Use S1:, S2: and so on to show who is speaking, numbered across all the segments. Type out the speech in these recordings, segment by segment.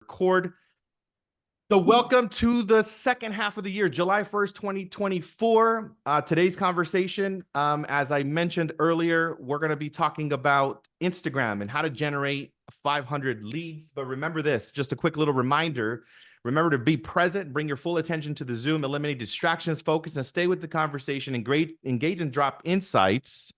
S1: record. So welcome to the second half of the year, July 1st, 2024. Today's conversation, as I mentioned earlier, we're going to be talking about Instagram and how to generate 500 leads. But remember this, just a quick little reminder. Remember to be present, bring your full attention to the Zoom, eliminate distractions, focus, and stay with the conversation, engage and drop insights,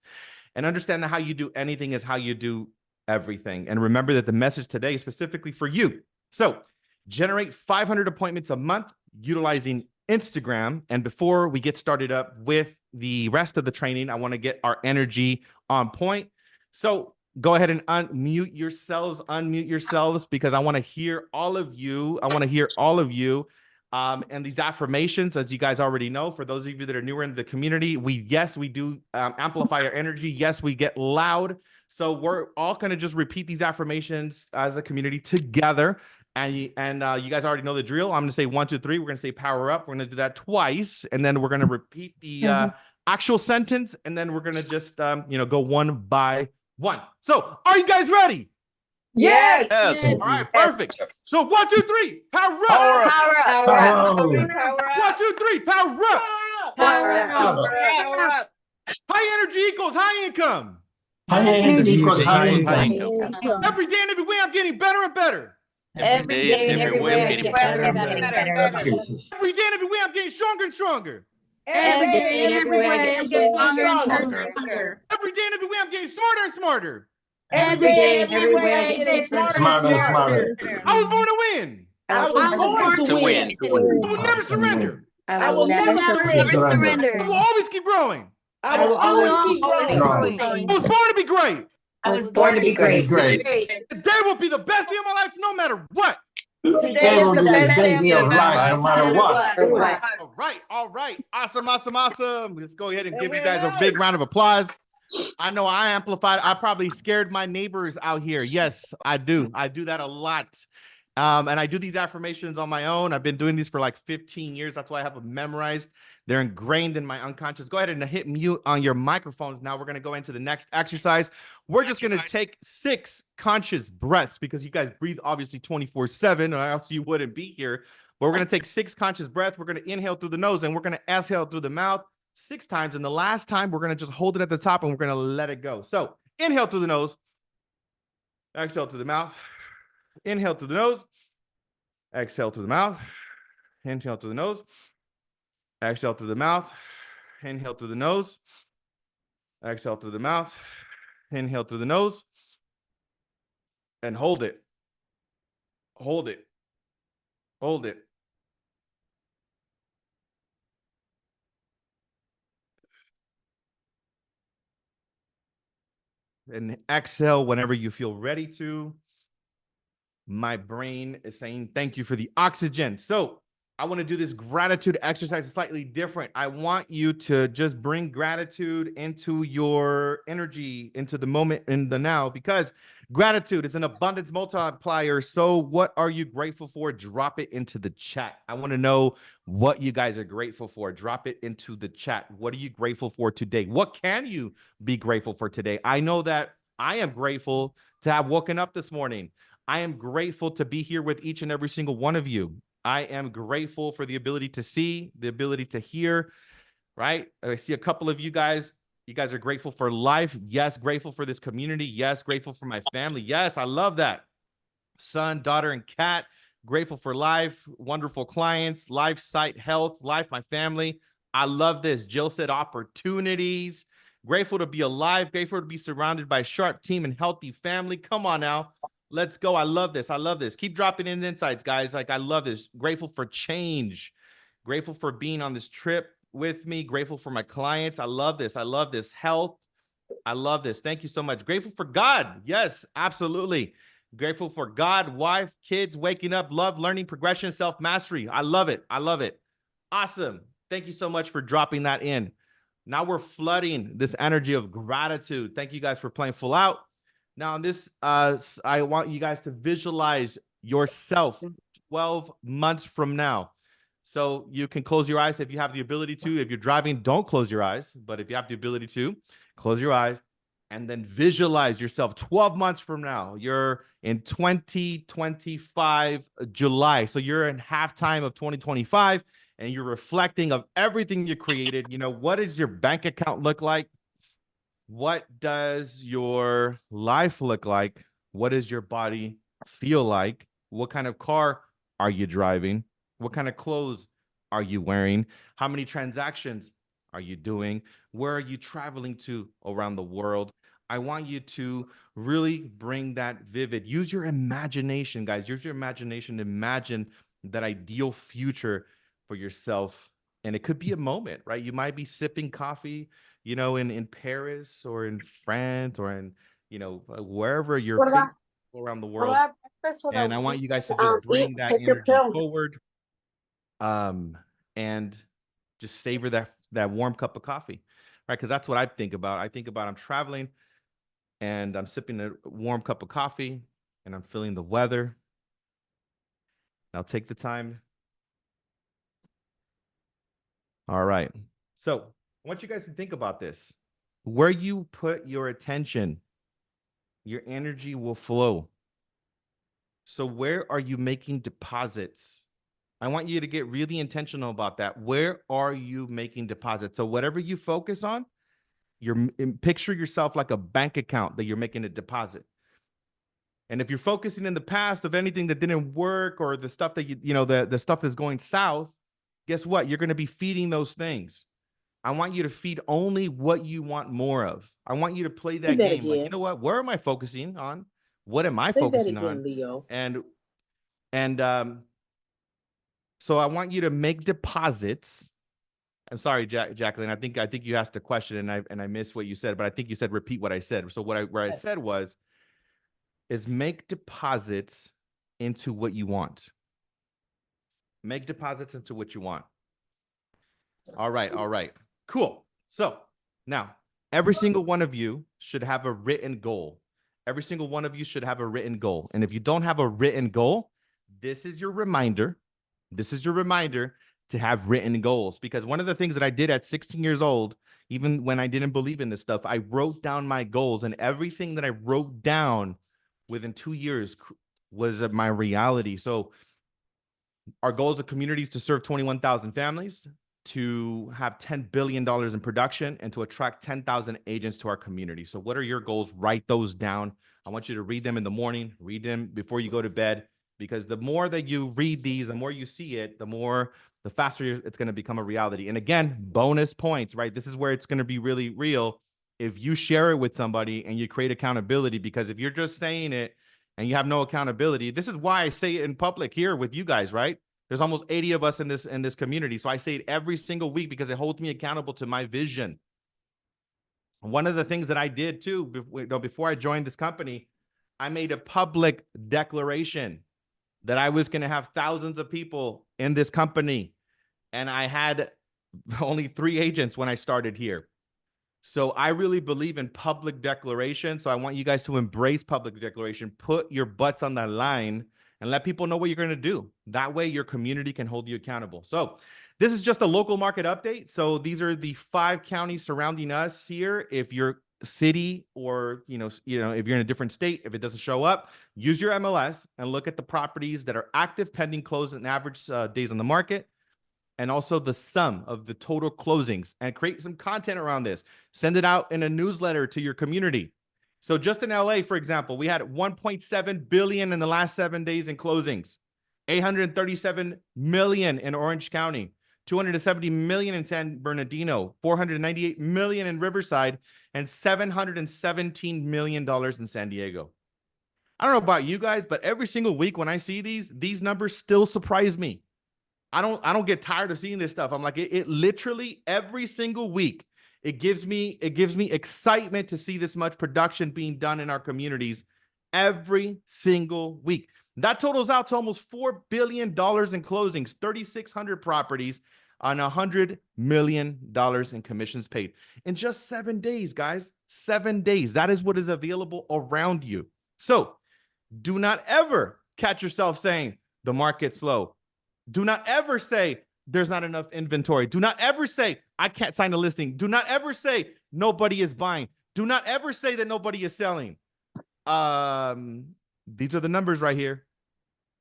S1: and understand that how you do anything is how you do everything. And remember that the message today is specifically for you. So generate 500 appointments a month utilizing Instagram. And before we get started up with the rest of the training, I want to get our energy on point. So go ahead and unmute yourselves, because I want to hear all of you. And these affirmations, as you guys already know, for those of you that are newer in the community, we do amplify our energy. Yes, we get loud. So we're all going to just repeat these affirmations as a community together. And you guys already know the drill. I'm going to say 1, 2, 3. We're going to say power up. We're going to do that twice. And then we're going to repeat the actual sentence. And then we're going to just, go one by one. So are you guys ready?
S2: Yes.
S1: All right, perfect. So 1, 2, 3, power up.
S2: Power up.
S3: Power up.
S1: 1, 2, 3, power up.
S3: Power up.
S1: High energy equals high income.
S2: High energy equals high income.
S1: Every day and every way I'm getting better and better.
S3: Every day and every way I'm getting better and better.
S1: Every day and every way I'm getting stronger and stronger.
S3: Every day and every way I'm getting stronger and stronger.
S1: Every day and every way I'm getting smarter and smarter.
S3: Every day and every way I'm getting smarter and smarter.
S1: I was born to win.
S3: I was born to win.
S1: I will never surrender.
S3: I will never surrender.
S1: I will always keep growing.
S2: I will always keep growing.
S1: I was born to be great.
S3: I was born to be great.
S1: Today will be the best day of my life, no matter what.
S2: Today will be the best day of life, no matter what.
S1: All right. Awesome. Let's go ahead and give you guys a big round of applause. I know I amplified. I probably scared my neighbors out here. Yes, I do. I do that a lot. And I do these affirmations on my own. I've been doing these for like 15 years. That's why I have them memorized. They're ingrained in my unconscious. Go ahead and hit mute on your microphones. Now we're going to go into the next exercise. We're just going to take 6 conscious breaths, because you guys breathe obviously 24/7, or else you wouldn't be here. But we're going to take 6 conscious breaths. We're going to inhale through the nose and we're going to exhale through the mouth 6 times. And the last time we're going to just hold it at the top and we're going to let it go. So inhale through the nose, exhale through the mouth, inhale through the nose, exhale through the mouth, inhale through the nose, exhale through the mouth, inhale through the nose, exhale through the mouth, inhale through the nose, and hold it. Hold it. Hold it. And exhale whenever you feel ready to. My brain is saying thank you for the oxygen. So I want to do this gratitude exercise slightly different. I want you to just bring gratitude into your energy, into the moment, in the now, because gratitude is an abundance multiplier. So what are you grateful for? Drop it into the chat. I want to know what you guys are grateful for. Drop it into the chat. What are you grateful for today? What can you be grateful for today? I know that I am grateful to have woken up this morning. I am grateful to be here with each and every single one of you. I am grateful for the ability to see, the ability to hear, right? I see a couple of you guys. You guys are grateful for life. Yes, grateful for this community. Yes, grateful for my family. Yes, I love that. Son, daughter, and cat. Grateful for life. Wonderful clients. Life, sight, health. Life, my family. I love this. Jill said opportunities. Grateful to be alive. Grateful to be surrounded by a sharp team and healthy family. Come on now. Let's go. I love this. I love this. Keep dropping in the insights, guys. Like, I love this. Grateful for change. Grateful for being on this trip with me. Grateful for my clients. I love this. I love this. Health. I love this. Thank you so much. Grateful for God. Yes, absolutely. Grateful for God, wife, kids, waking up, love, learning, progression, self-mastery. I love it. I love it. Awesome. Thank you so much for dropping that in. Now we're flooding this energy of gratitude. Thank you guys for playing full out. Now, in this, I want you guys to visualize yourself 12 months from now. So you can close your eyes if you have the ability to. If you're driving, don't close your eyes. But if you have the ability to, close your eyes. and then visualize yourself 12 months from now. You're in 2025 July. So you're in halftime of 2025 and you're reflecting of everything you created. You know, what does your bank account look like? What does your life look like? What does your body feel like? What kind of car are you driving? What kind of clothes are you wearing? How many transactions are you doing? Where are you traveling to around the world? I want you to really bring that vivid. Use your imagination, guys. Use your imagination to imagine that ideal future for yourself. And it could be a moment, right? You might be sipping coffee, you know, in Paris or in France or in, you know, wherever you're around the world. And I want you guys to just bring that energy forward, and just savor that warm cup of coffee, right? Because that's what I think about. I think about I'm traveling and I'm sipping a warm cup of coffee and I'm feeling the weather. I'll take the time. All right. So I want you guys to think about this. Where you put your attention, your energy will flow. So where are you making deposits? I want you to get really intentional about that. Where are you making deposits? So whatever you focus on, picture yourself like a bank account that you're making a deposit. And if you're focusing in the past of anything that didn't work or the stuff that the stuff that's going south, guess what? You're going to be feeding those things. I want you to feed only what you want more of. I want you to play that game. Like, you know what? Where am I focusing on? What am I focusing on?
S4: Leo.
S1: And so I want you to make deposits. I'm sorry, Jacqueline. I think you asked a question and I missed what you said, but I think you said repeat what I said. So where I said is make deposits into what you want. Make deposits into what you want. All right. Cool. So now every single one of you should have a written goal. Every single one of you should have a written goal. And if you don't have a written goal, this is your reminder. This is your reminder to have written goals. Because one of the things that I did at 16 years old, even when I didn't believe in this stuff, I wrote down my goals, and everything that I wrote down within 2 years was my reality. So our goal as a community is to serve 21,000 families, to have $10 billion in production, and to attract 10,000 agents to our community. So what are your goals? Write those down. I want you to read them in the morning, read them before you go to bed, because the more that you read these, the more you see it, the faster it's going to become a reality. And again, bonus points, right? This is where it's going to be really real. If you share it with somebody and you create accountability, because if you're just saying it and you have no accountability, this is why I say it in public here with you guys, right? There's almost 80 of us in this community. So I say it every single week because it holds me accountable to my vision. One of the things that I did too, before I joined this company, I made a public declaration that I was going to have thousands of people in this company. And I had only 3 agents when I started here. So I really believe in public declaration. So I want you guys to embrace public declaration, put your butts on that line, and let people know what you're going to do. That way your community can hold you accountable. So this is just a local market update. So these are the 5 counties surrounding us here. If your city or, if you're in a different state, if it doesn't show up, use your MLS and look at the properties that are active, pending, closed, and average days on the market. And also the sum of the total closings, and create some content around this. Send it out in a newsletter to your community. So just in LA, for example, we had 1.7 billion in the last 7 days in closings, 837 million in Orange County, 270 million in San Bernardino, 498 million in Riverside, and $717 million in San Diego. I don't know about you guys, but every single week when I see these numbers still surprise me. I don't get tired of seeing this stuff. I'm like, it literally every single week, it gives me excitement to see this much production being done in our communities every single week. That totals out to almost $4 billion in closings, 3,600 properties on $100 million in commissions paid in just 7 days, guys. 7 days. That is what is available around you. So do not ever catch yourself saying the market's slow. Do not ever say there's not enough inventory. Do not ever say I can't sign a listing. Do not ever say nobody is buying. Do not ever say that nobody is selling. These are the numbers right here,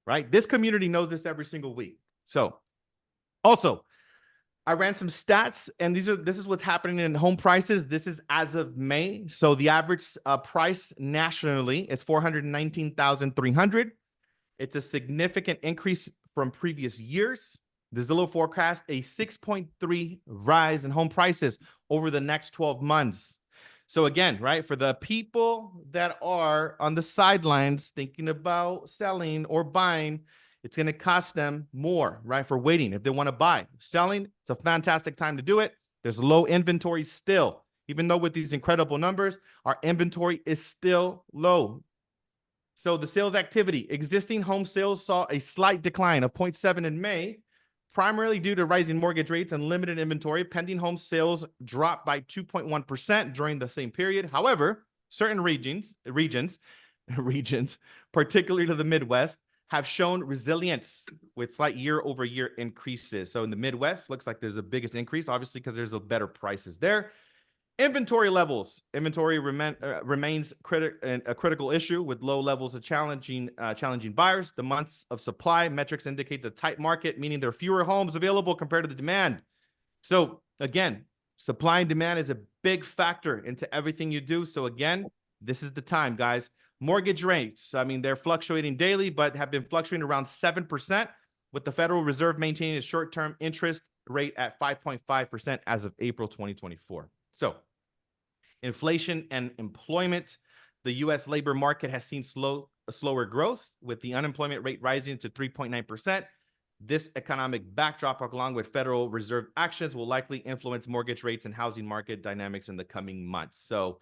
S1: right? This community knows this every single week. So also, I ran some stats, and this is what's happening in home prices. This is as of May. So the average price nationally is 419,300. It's a significant increase from previous years. The Zillow forecast a 6.3 rise in home prices over the next 12 months. So again, right, for the people that are on the sidelines thinking about selling or buying, it's going to cost them more, right, for waiting. If they want to buy, selling, it's a fantastic time to do it. There's low inventory still. Even though with these incredible numbers, our inventory is still low. So the sales activity, existing home sales saw a slight decline of 0.7 in May, primarily due to rising mortgage rates and limited inventory. Pending home sales dropped by 2.1% during the same period. However, certain regions, particularly to the Midwest, have shown resilience with slight year-over-year increases. So in the Midwest, looks like there's the biggest increase, obviously, because there's a better prices there. Inventory levels. Inventory remains a critical issue with low levels of challenging buyers. The months of supply metrics indicate the tight market, meaning there are fewer homes available compared to the demand. So again, supply and demand is a big factor into everything you do. So again, this is the time, guys. Mortgage rates, I mean, they're fluctuating daily, but have been fluctuating around 7%, with the Federal Reserve maintaining a short-term interest rate at 5.5% as of April 2024. So inflation and employment. The U.S. labor market has seen slower growth, with the unemployment rate rising to 3.9%. This economic backdrop, along with Federal Reserve actions, will likely influence mortgage rates and housing market dynamics in the coming months. So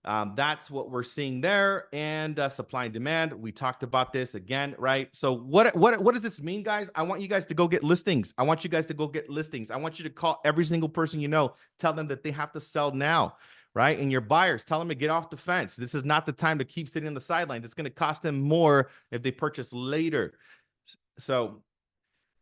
S1: that's what we're seeing there. And supply and demand, we talked about this again, right? So what does this mean, guys? I want you guys to go get listings. I want you guys to go get listings. I want you to call every single person you know, tell them that they have to sell now, right? And your buyers, tell them to get off the fence. This is not the time to keep sitting on the sidelines. It's going to cost them more if they purchase later. So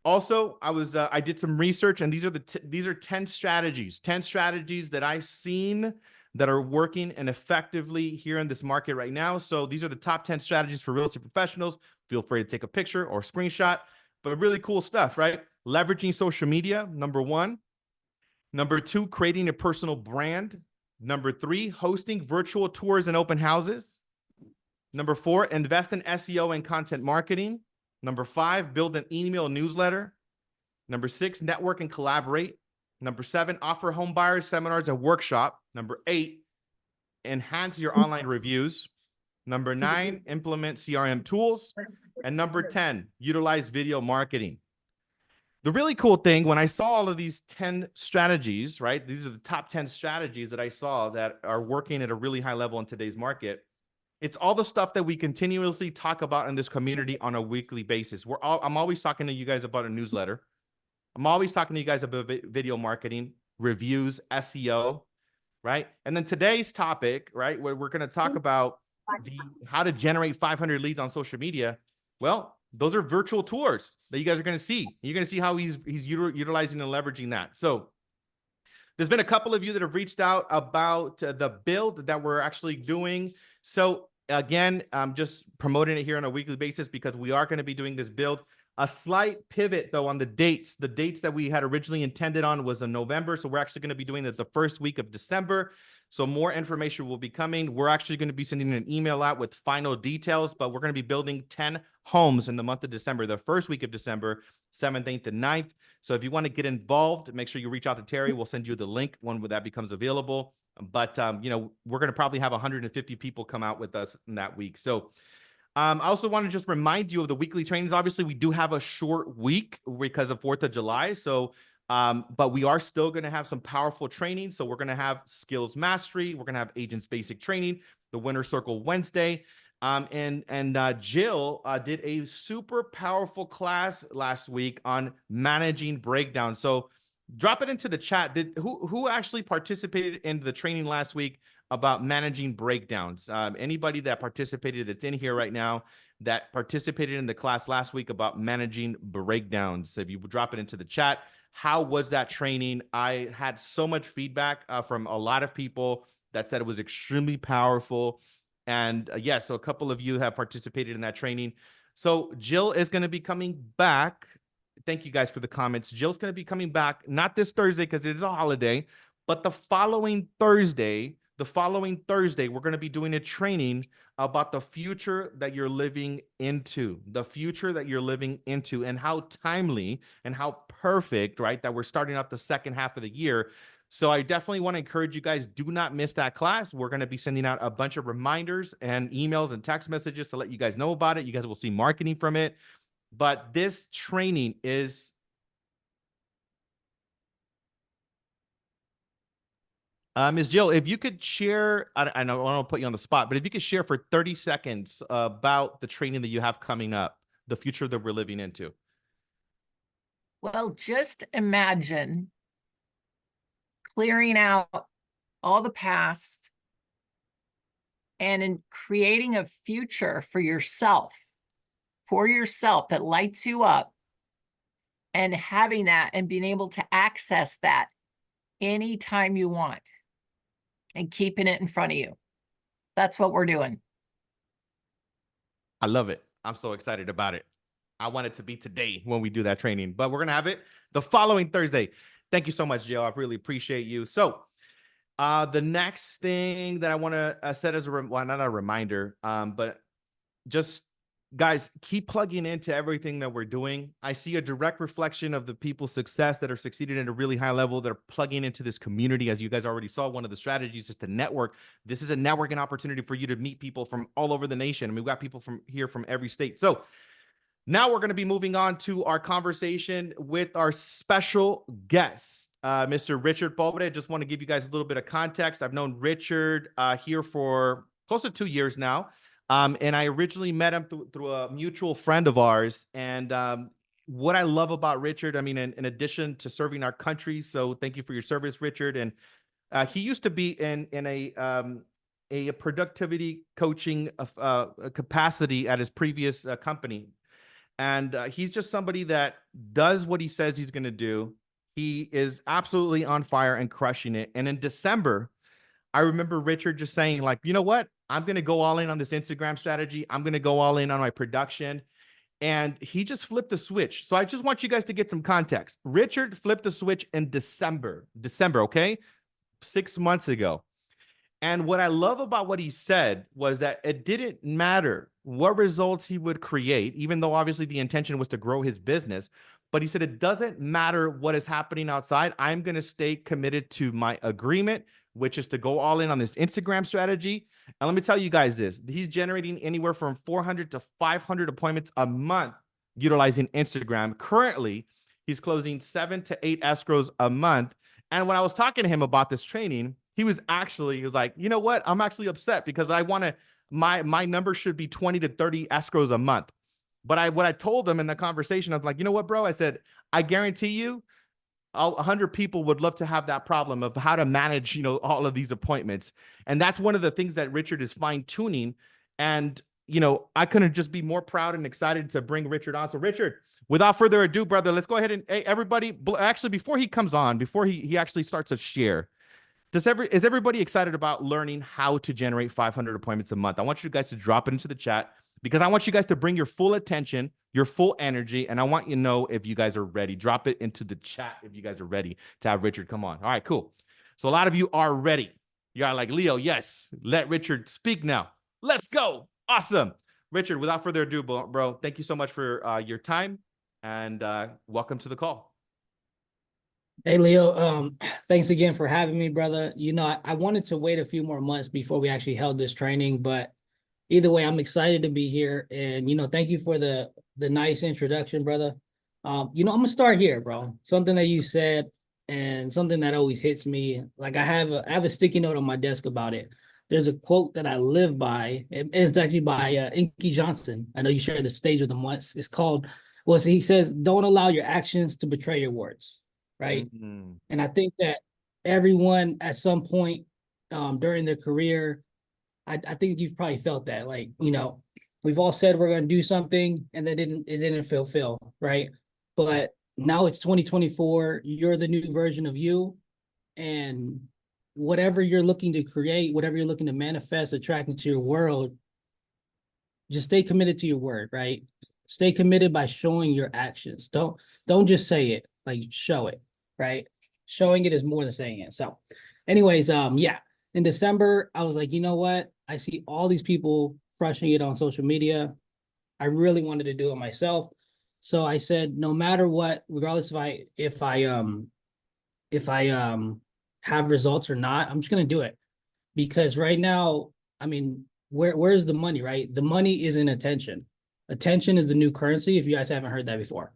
S1: also, I did some research, and these are 10 strategies that I've seen that are working and effectively here in this market right now. So these are the top 10 strategies for real estate professionals. Feel free to take a picture or screenshot, but really cool stuff, right? Leveraging social media, number 1. Number 2, creating a personal brand. Number 3, hosting virtual tours and open houses. Number 4, invest in SEO and content marketing. Number 5, build an email newsletter. Number 6, network and collaborate. Number 7, offer home buyers seminars and workshop. Number 8, enhance your online reviews. Number 9, implement CRM tools. And number 10, utilize video marketing. The really cool thing, when I saw all of these 10 strategies, right? These are the top 10 strategies that I saw that are working at a really high level in today's market. It's all the stuff that we continuously talk about in this community on a weekly basis. I'm always talking to you guys about a newsletter. I'm always talking to you guys about video marketing, reviews, SEO, right? And then today's topic, right, where we're going to talk about how to generate 500 leads on social media. Well, those are virtual tours that you guys are going to see. You're going to see how he's utilizing and leveraging that. So there's been a couple of you that have reached out about the build that we're actually doing. So again, I'm just promoting it here on a weekly basis because we are going to be doing this build. A slight pivot, though, on the dates. The dates that we had originally intended on was in November. So we're actually going to be doing it the first week of December. So more information will be coming. We're actually going to be sending an email out with final details, but we're going to be building 10 homes in the month of December, the first week of December, 7th, 8th, and 9th. So if you want to get involved, make sure you reach out to Terry. We'll send you the link when that becomes available. But, you know, we're going to probably have 150 people come out with us in that week. So I also want to just remind you of the weekly trainings. Obviously, we do have a short week because of 4th of July. So, but we are still going to have some powerful training. So we're going to have skills mastery. We're going to have agents basic training, the winner circle Wednesday. And Jill did a super powerful class last week on managing breakdown. So drop it into the chat. Who actually participated in the training last week about managing breakdowns? Anybody that participated that's in here right now that participated in the class last week about managing breakdowns? If you drop it into the chat, how was that training? I had so much feedback from a lot of people that said it was extremely powerful. And yeah, so a couple of you have participated in that training. So Jill is going to be coming back. Thank you guys for the comments. Jill's going to be coming back, not this Thursday because it is a holiday, but the following Thursday, we're going to be doing a training about the future that you're living into, and how timely and how perfect, right, that we're starting out the second half of the year. So I definitely want to encourage you guys, do not miss that class. We're going to be sending out a bunch of reminders and emails and text messages to let you guys know about it. You guys will see marketing from it. But this training is Ms. Jill, if you could share, I know I don't want to put you on the spot, but if you could share for 30 seconds about the training that you have coming up, the future that we're living into.
S4: Well, just imagine clearing out all the past and in creating a future for yourself that lights you up, and having that and being able to access that anytime you want and keeping it in front of you. That's what we're doing.
S1: I love it. I'm so excited about it. I want it to be today when we do that training, but we're going to have it the following Thursday. Thank you so much, Jill. I really appreciate you. So the next thing that I want to set as not a reminder, but just guys, keep plugging into everything that we're doing. I see a direct reflection of the people's success that are succeeding at a really high level, that are plugging into this community. As you guys already saw, one of the strategies is to network. This is a networking opportunity for you to meet people from all over the nation. I mean, we've got people from here from every state. So now we're going to be moving on to our conversation with our special guest, Mr. Richard Baldwin. I just want to give you guys a little bit of context. I've known Richard here for close to 2 years now. And I originally met him through a mutual friend of ours. And what I love about Richard, I mean, in addition to serving our country, so thank you for your service, Richard. And he used to be in a productivity coaching capacity at his previous company. And he's just somebody that does what he says he's going to do. He is absolutely on fire and crushing it. And in December, I remember Richard just saying, like, you know what? I'm going to go all in on this Instagram strategy. I'm going to go all in on my production. And he just flipped the switch. So I just want you guys to get some context. Richard flipped the switch in December, okay? 6 months ago. And what I love about what he said was that it didn't matter what results he would create, even though obviously the intention was to grow his business. But he said, it doesn't matter what is happening outside. I'm going to stay committed to my agreement, which is to go all in on this Instagram strategy. And let me tell you guys this, he's generating anywhere from 400 to 500 appointments a month utilizing Instagram. Currently, he's closing 7 to 8 escrows a month. And when I was talking to him about this training, he was like, you know what? I'm actually upset because I want to, my number should be 20 to 30 escrows a month. But what I told him in the conversation, I was like, you know what, bro? I said, I guarantee you 100 people would love to have that problem of how to manage, you know, all of these appointments. And that's one of the things that Richard is fine tuning. And, you know, I couldn't just be more proud and excited to bring Richard on. So Richard, without further ado, brother, let's go ahead and, hey, everybody, actually, before he comes on, before he actually starts to share, is everybody excited about learning how to generate 500 appointments a month? I want you guys to drop it into the chat because I want you guys to bring your full attention, your full energy, and I want you to know if you guys are ready. Drop it into the chat if you guys are ready to have Richard come on. All right, cool. So a lot of you are ready. You're like, Leo, yes, let Richard speak now. Let's go. Awesome. Richard, without further ado, bro, thank you so much for your time and welcome to the call.
S5: Hey, Leo, thanks again for having me, brother. You know, I wanted to wait a few more months before we actually held this training, but either way, I'm excited to be here. And, you know, thank you for the nice introduction, brother. You know, I'm gonna start here, bro. Something that you said and something that always hits me. Like I have a sticky note on my desk about it. There's a quote that I live by. It's actually by Inky Johnson. I know you shared the stage with him once. It's called, well, he says, don't allow your actions to betray your words. Right. Mm-hmm. And I think that everyone at some point during their career, I think you've probably felt that, like, you know, we've all said we're going to do something and it didn't fulfill. Right. But now it's 2024. You're the new version of you. And whatever you're looking to create, whatever you're looking to manifest, attract into your world, just stay committed to your word, right? Stay committed by showing your actions. Don't just say it, like show it, right? Showing it is more than saying it. So anyways, yeah, in December, I was like, you know what? I see all these people crushing it on social media. I really wanted to do it myself. So I said, no matter what, regardless if I have results or not, I'm just gonna do it. Because right now, I mean, where's the money, right? The money is in attention. Attention is the new currency, if you guys haven't heard that before,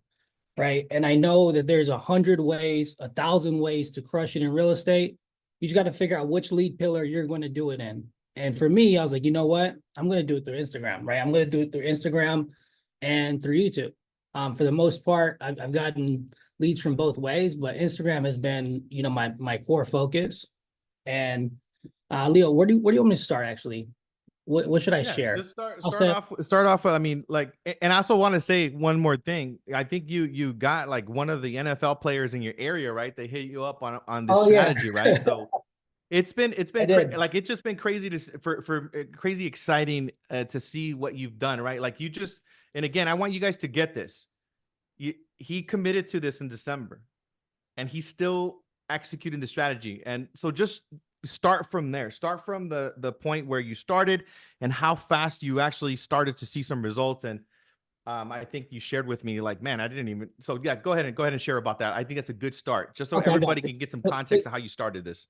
S5: right? And I know that there's 100 ways, 1,000 ways to crush it in real estate. You just got to figure out which lead pillar you're going to do it in. And for me, I was like, you know what? I'm going to do it through Instagram, right? I'm going to do it through Instagram and through YouTube. For the most part, I've gotten leads from both ways, but Instagram has been, you know, my core focus. And Leo, where do you want me to start actually? What should I share?
S1: Just start off. I mean, like, and I also want to say one more thing. I think you got like one of the NFL players in your area, right? They hit you up on this strategy, right? So it's been like it's just been crazy for crazy exciting to see what you've done, right? Like you just, and again, I want you guys to get this. He committed to this in December, and he's still executing the strategy, and so just start from there. Start from the point where you started and how fast you actually started to see some results. And I think you shared with me, like, man, I didn't even. So yeah, go ahead and share about that. I think that's a good start, just so everybody can get some context of how you started this.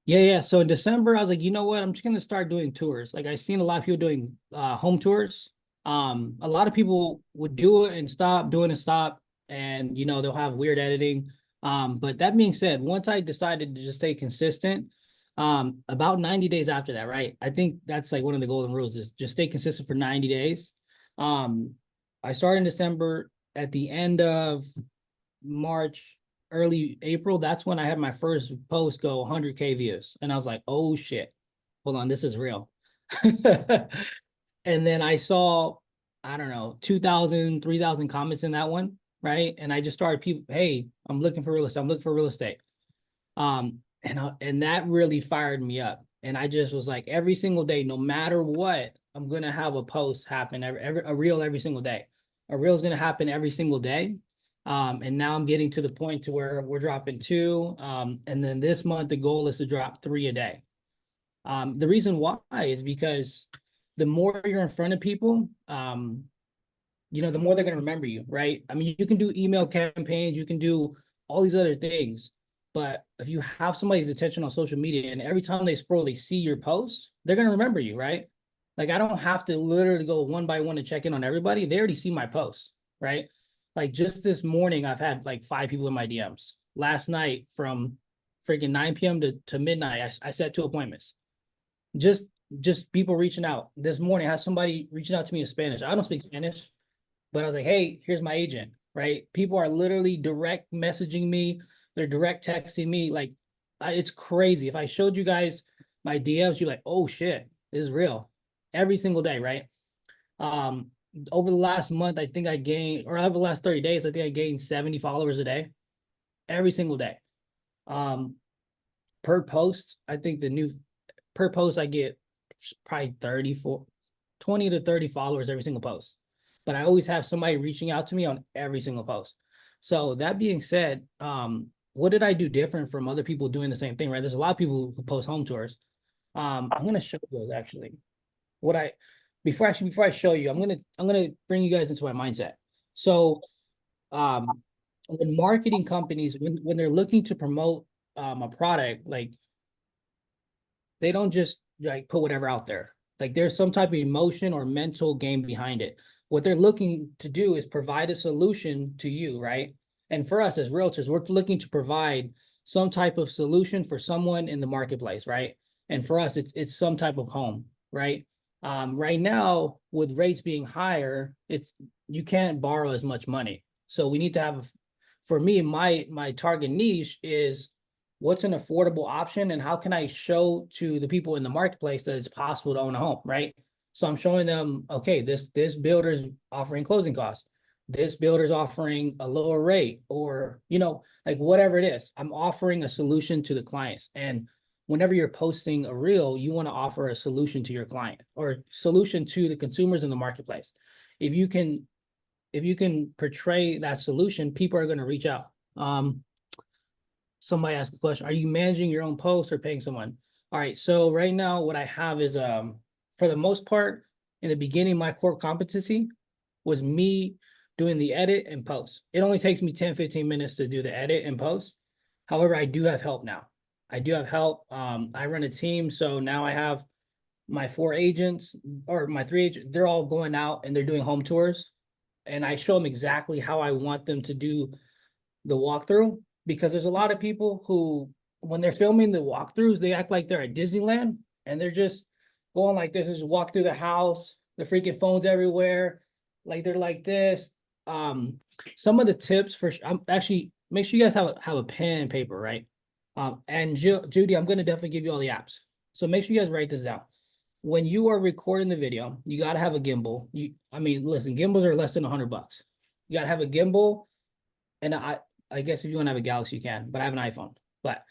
S5: Yeah. So in December, I was like, you know what? I'm just gonna start doing tours. Like I've seen a lot of people doing home tours. A lot of people would do it and stop, do it and stop, and you know, they'll have weird editing. But that being said, once I decided to just stay consistent, about 90 days after that, right? I think that's like one of the golden rules is just stay consistent for 90 days. I started in December. At the end of March, early April, that's when I had my first post go 100K views. And I was like, oh shit, hold on, this is real. And then I saw, I don't know, 2,000, 3,000 comments in that one, right? And I just started people, hey, I'm looking for real estate. I'm looking for real estate. And that really fired me up. And I just was like, every single day, no matter what, I'm gonna have a post happen a reel every single day. A reel is gonna happen every single day. And now I'm getting to the point to where we're dropping 2. And then this month, the goal is to drop 3 a day. The reason why is because the more you're in front of people, you know, the more they're going to remember you, right? I mean, you can do email campaigns, you can do all these other things, but if you have somebody's attention on social media and every time they scroll, they see your posts, they're going to remember you, right? Like I don't have to literally go one by one to check in on everybody. They already see my posts, right? Like just this morning, I've had like 5 people in my DMs. Last night from freaking 9 p.m. to midnight, I set 2 appointments. Just people reaching out. This morning, I had somebody reaching out to me in Spanish. I don't speak Spanish, but I was like, hey, here's my agent, right? People are literally direct messaging me. They're direct texting me. Like, it's crazy. If I showed you guys my DMs, you're like, oh shit, this is real. Every single day, right? Over the last month, I think I gained, or over the last 30 days, I think I gained 70 followers a day, every single day. Per post, I think per post, I get probably 20 to 30 followers every single post. But I always have somebody reaching out to me on every single post. So that being said, what did I do different from other people doing the same thing, right? There's a lot of people who post home tours. I'm gonna show those actually. Before I show you, I'm gonna bring you guys into my mindset. So when marketing companies, when they're looking to promote a product, like they don't just like put whatever out there. Like there's some type of emotion or mental game behind it. What they're looking to do is provide a solution to you, right? And for us as realtors, we're looking to provide some type of solution for someone in the marketplace, right? And for us, it's some type of home, right? Right now, with rates being higher, you can't borrow as much money. So we need to have, for me, my target niche is what's an affordable option and how can I show to the people in the marketplace that it's possible to own a home, right? So I'm showing them, okay, this builder's offering closing costs. This builder's offering a lower rate or, you know, like whatever it is, I'm offering a solution to the clients. And whenever you're posting a reel, you want to offer a solution to your client or solution to the consumers in the marketplace. If you can portray that solution, people are going to reach out. Somebody asked a question, are you managing your own posts or paying someone? All right, so right now what I have is for the most part, in the beginning, my core competency was me doing the edit and post. It only takes me 10-15 minutes to do the edit and post. However, I do have help now. I do have help. I run a team, so now I have my 4 agents or my 3 agents. They're all going out and they're doing home tours, and I show them exactly how I want them to do the walkthrough, because there's a lot of people who, when they're filming the walkthroughs, they act like they're at Disneyland and they're just going like this, just walk through the house, the freaking phones everywhere, like they're like this. Some of the tips for I'm actually, make sure you guys have a pen and paper, right? And Judy, I'm gonna definitely give you all the apps. So make sure you guys write this down. When you are recording the video, you gotta have a gimbal. I mean, listen, gimbals are less than $100. You gotta have a gimbal, and I guess if you want to have a Galaxy, you can, but I have an iPhone. But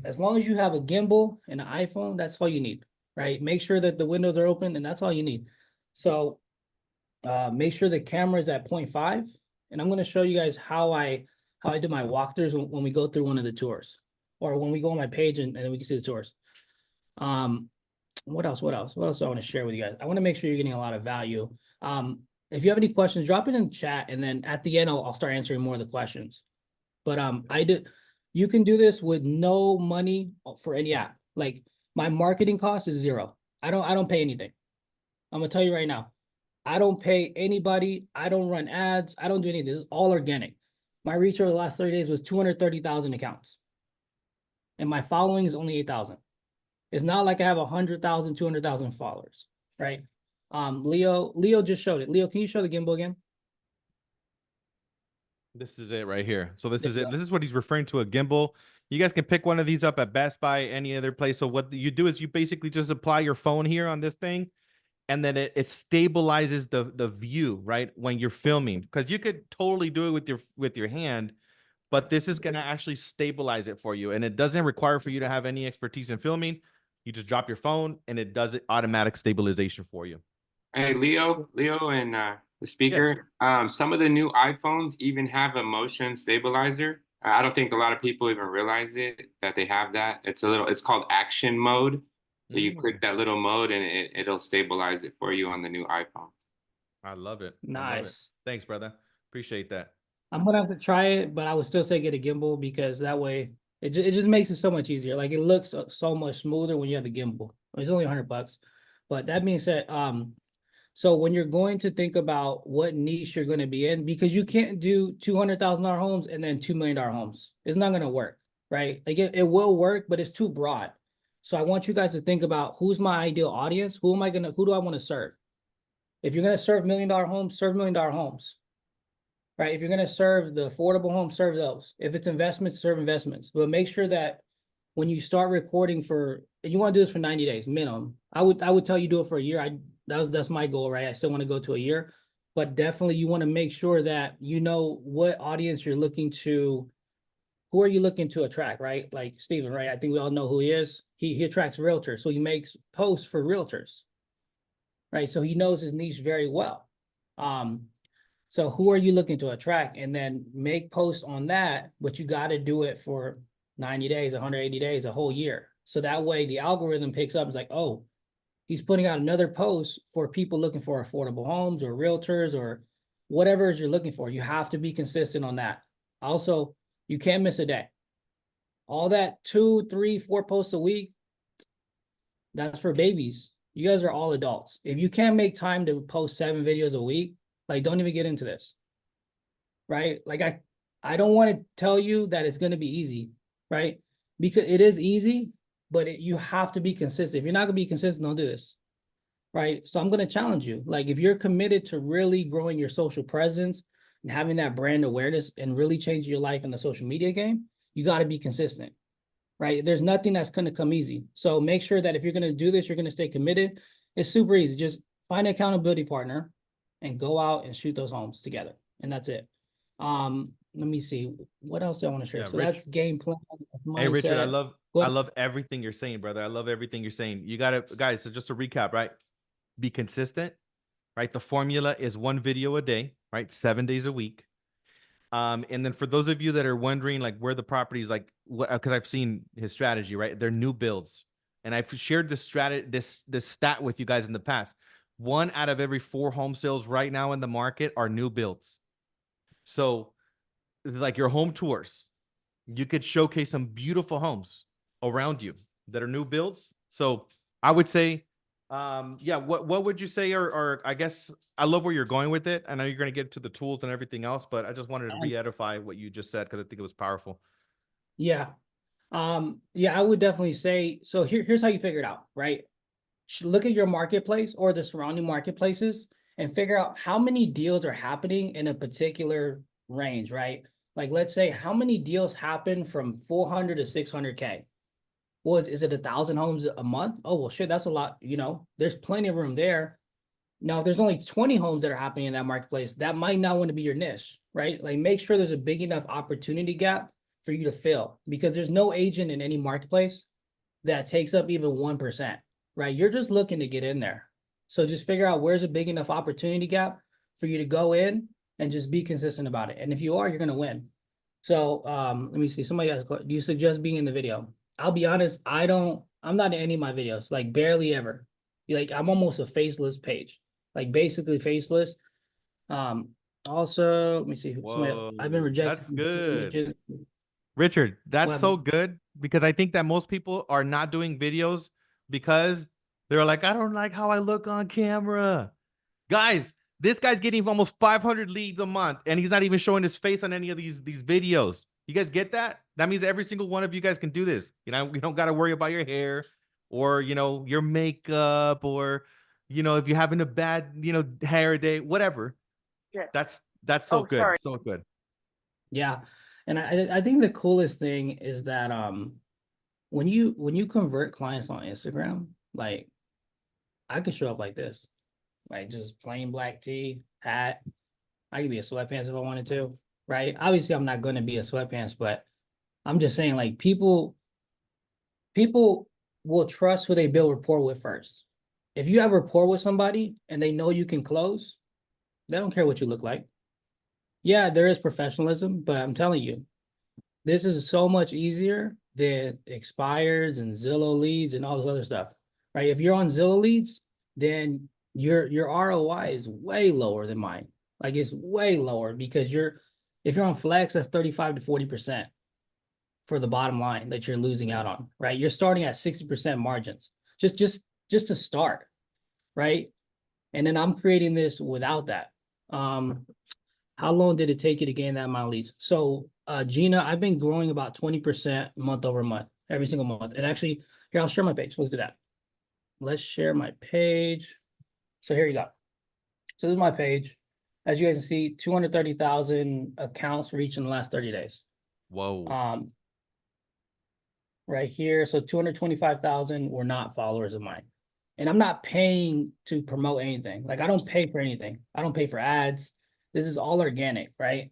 S5: as long as you have a gimbal and an iPhone, that's all you need, right? Make sure that the windows are open, and that's all you need. So make sure the camera is at 0.5, and I'm going to show you guys how I do my walkthroughs when we go through one of the tours, or when we go on my page and then we can see the tours. What else do I want to share with you guys? I want to make sure you're getting a lot of value. If you have any questions, drop it in the chat, and then at the end, I'll start answering more of the questions. But you can do this with no money for any app. Like, my marketing cost is 0. I don't pay anything. I'm gonna tell you right now, I don't pay anybody. I don't run ads. I don't do anything. This is all organic. My reach over the last 30 days was 230,000 accounts, and my following is only 8,000. It's not like I have 100,000, 200,000 followers, right? Leo just showed it. Leo, can you show the gimbal again?
S1: This is it right here. So this
S5: There
S1: is
S5: you
S1: it.
S5: go.
S1: This is what he's referring to, a gimbal. You guys can pick one of these up at Best Buy, any other place. So what you do is you basically just apply your phone here on this thing, and then it stabilizes the view, right, when you're filming. Because you could totally do it with your hand, but this is gonna actually stabilize it for you. And it doesn't require for you to have any expertise in filming. You just drop your phone and it does it automatic stabilization for you.
S6: Hey, Leo, and the
S1: Yeah.
S6: speaker. Some of the new iPhones even have a motion stabilizer. I don't think a lot of people even realize that they have that. It's called action mode. So you click that little mode and it'll stabilize it for you on the new iPhone.
S1: I love it. I love it.
S5: Nice.
S1: Thanks, brother. Appreciate that.
S5: I'm gonna have to try it, but I would still say get a gimbal, because that way it just makes it so much easier. Like, it looks so much smoother when you have the gimbal. It's only $100, but that being said, so when you're going to think about what niche you're going to be in, because you can't do $200,000 homes and then $2 million homes, it's not going to work, right? Like, it will work, but it's too broad. So I want you guys to think about, who's my ideal audience? Who do I want to serve? If you're going to serve $1 million homes, serve $1 million homes. Right? If you're going to serve the affordable homes, serve those. If it's investments, serve investments. But make sure that when you start recording and you want to do this for 90 days minimum, I would tell you do it for a year. That's my goal, right? I still want to go to a year, but definitely you want to make sure that you know what audience you're looking to, who are you looking to attract, right? Like Steven, right? I think we all know who he is. He attracts realtors, so he makes posts for realtors, right? So he knows his niche very well. So who are you looking to attract? And then make posts on that, but you got to do it for 90 days, 180 days, a whole year. So that way the algorithm picks up. It's like, oh, he's putting out another post for people looking for affordable homes or realtors or whatever it is you're looking for. You have to be consistent on that. Also, you can't miss a day. All that 2, 3, 4 posts a week, that's for babies. You guys are all adults. If you can't make time to post 7 videos a week, like, don't even get into this, right? Like, I don't want to tell you that it's going to be easy, right? Because it is easy, but you have to be consistent. If you're not going to be consistent, don't do this, right? So I'm going to challenge you. Like, if you're committed to really growing your social presence and having that brand awareness and really changing your life in the social media game, you got to be consistent, right? There's nothing that's going to come easy. So make sure that if you're going to do this, you're going to stay committed. It's super easy. Just find an accountability partner and go out and shoot those homes together. And that's it. Let me see. What else do I want to share?
S1: Yeah,
S5: So
S1: Rich.
S5: that's game plan, that's
S1: Hey, Richard,
S5: mindset. Go
S1: I
S5: ahead.
S1: love everything you're saying, brother. I love everything you're saying. You got to, guys. So just to recap, right? Be consistent, right? The formula is one video a day, right? 7 days a week. And then for those of you that are wondering, like where the properties, like what, because I've seen his strategy, right? They're new builds, and I've shared this strategy, this stat with you guys in the past. 1 out of every 4 home sales right now in the market are new builds. So, like your home tours, you could showcase some beautiful homes around you that are new builds. So I would say, yeah, what would you say, or I guess I love where you're going with it. I know you're going to get to the tools and everything else, but I just wanted to re-edify what you just said because I think it was powerful.
S5: Yeah. Yeah, I would definitely say, so here's how you figure it out, right? Look at your marketplace or the surrounding marketplaces and figure out how many deals are happening in a particular range, right? Like, let's say how many deals happen from 400 to 600K. Well, is it 1,000 homes a month? Oh, well, shit, that's a lot. There's plenty of room there. Now, if there's only 20 homes that are happening in that marketplace, that might not want to be your niche, right? Like, make sure there's a big enough opportunity gap for you to fill, because there's no agent in any marketplace that takes up even 1%, right? You're just looking to get in there. So just figure out where's a big enough opportunity gap for you to go in and just be consistent about it. And if you are, you're going to win. So let me see. Somebody asked, do you suggest being in the video? I'll be honest, I'm not in any of my videos, like barely ever. Like, I'm almost a faceless page, like basically faceless. Also, let me see. I've been
S1: Whoa,
S5: rejected
S1: that's
S5: from two
S1: good.
S5: agents.
S1: Richard, that's
S5: What
S1: so
S5: happened?
S1: good because I think that most people are not doing videos because they're like, I don't like how I look on camera. Guys, this guy's getting almost 500 leads a month, and he's not even showing his face on any of these videos. You guys get that? That means every single one of you guys can do this. You don't got to worry about your hair or your makeup or if you're having a bad hair day, whatever. That's so good, so good.
S5: Yeah. And I think the coolest thing is that when you convert clients on Instagram, like, I could show up like this, like just plain black tee, hat. I could be a sweatpants if I wanted to, right? Obviously, I'm not going to be a sweatpants, but I'm just saying, like, people will trust who they build rapport with first. If you have rapport with somebody and they know you can close, they don't care what you look like. Yeah, there is professionalism, but I'm telling you, this is so much easier than expireds and Zillow leads and all this other stuff, right? If you're on Zillow leads, then your ROI is way lower than mine. Like, it's way lower because if you're on Flex, that's 35 to 40% for the bottom line that you're losing out on, right? You're starting at 60% margins, just to start, right? And then I'm creating this without that. How long did it take you to gain that amount of leads? So, Gina, I've been growing about 20% month over month, every single month. And actually, here, I'll share my page. Let's do that. Let's share my page. So here you go. So this is my page. As you guys can see, 230,000 accounts reached in the last 30 days.
S1: Whoa.
S5: Right here. So 225,000 were not followers of mine. And I'm not paying to promote anything. Like, I don't pay for anything. I don't pay for ads. This is all organic, right?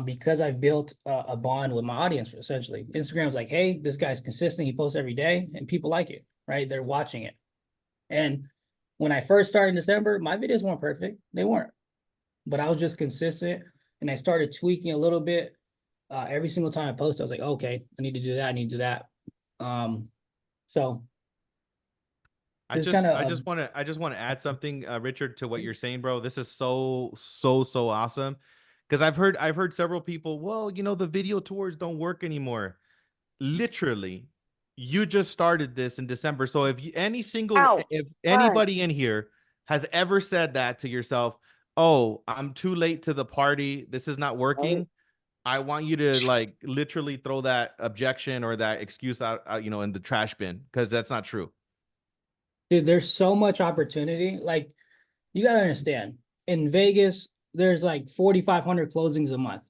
S5: Because I've built a bond with my audience, essentially. Instagram's like, hey, this guy's consistent. He posts every day and people like it, right? They're watching it. And when I first started in December, my videos weren't perfect. They weren't. But I was just consistent and I started tweaking a little bit. Every single time I post, I was like, okay, I need to do that. I need to do that. So
S1: I
S5: this
S1: just
S5: kind
S1: I
S5: of
S1: just want to add something, Richard, to what you're saying, bro. This is so awesome because I've heard several people. Well, the video tours don't work anymore. Literally, you just started this in December. So if anybody in here has ever said that to yourself, oh, I'm too late to the party, this is not working. I want you to like literally throw that objection or that excuse out in the trash bin because that's not true.
S5: dude, there's so much opportunity. Like, you gotta understand, in Vegas, there's like 4,500 closings a month.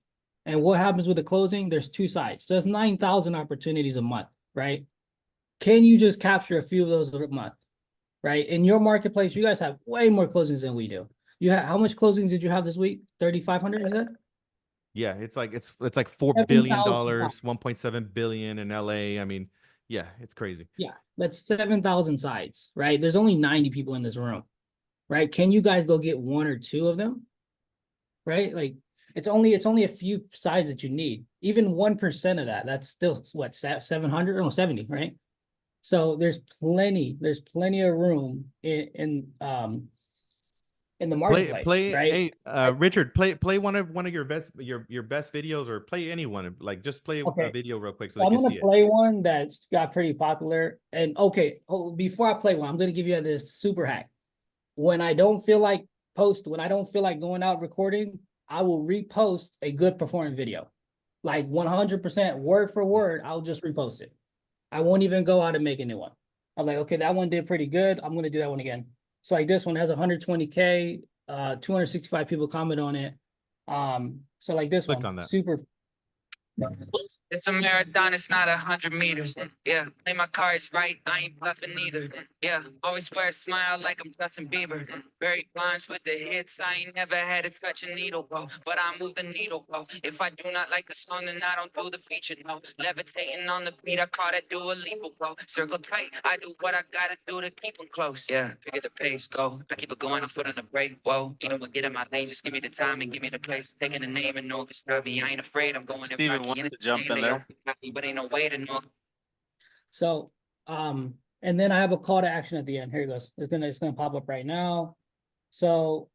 S5: And what happens with the closing? There's two sides. So there's 9,000 opportunities a month, right? Can you just capture a few of those a month, right? In your marketplace, you guys have way more closings than we do. How much closings did you have this week? 3,500, is that?
S1: Yeah, it's like $4 billion, 1.7 billion in LA. I mean, yeah, it's crazy.
S5: Yeah, that's 7,000 sides, right? There's only 90 people in this room, right? Can you guys go get one or two of them? Right? Like it's only a few sides that you need. Even 1% of that, that's still what, 700 or 70, right? So there's plenty of room in the marketplace, right?
S1: Hey, Richard, play one of your best videos, or play anyone. Like just play a
S5: Okay.
S1: video real quick so
S5: So
S1: they
S5: I'm
S1: can
S5: gonna
S1: see it.
S5: play one that's got pretty popular. And okay, before I play one, I'm gonna give you this super hack. When I don't feel like going out recording, I will repost a good performing video. Like 100% word for word, I'll just repost it. I won't even go out and make a new one. I'm like, okay, that one did pretty good. I'm gonna do that one again. So like this one has 120K, 265 people comment on it. So like this
S1: Click
S5: one,
S1: on that.
S5: super.
S7: It's a marathon, it's not 100 meters. Yeah, play my cards right, I ain't bluffing either. Yeah, always wear a smile like I'm Justin Bieber. Very blinds with the hits, I ain't never had to touch a needle, bro. But I move the needle, bro. If I do not like the song, then I don't do the feature, no. Levitating on the beat, I call that Dua Lipa, bro. Circle tight, I do what I gotta do to keep them close. Yeah, figure the pace, go. I keep it going, I put on the brake, whoa. You know what, get in my lane, just give me the time and give me the place. Taking the name and no Gustavo, I ain't afraid, I'm going
S8: Steven wants to jump in there.
S7: but ain't no way to know.
S5: So, and then I have a call to action at the end. Here it goes. It's gonna pop up right now. So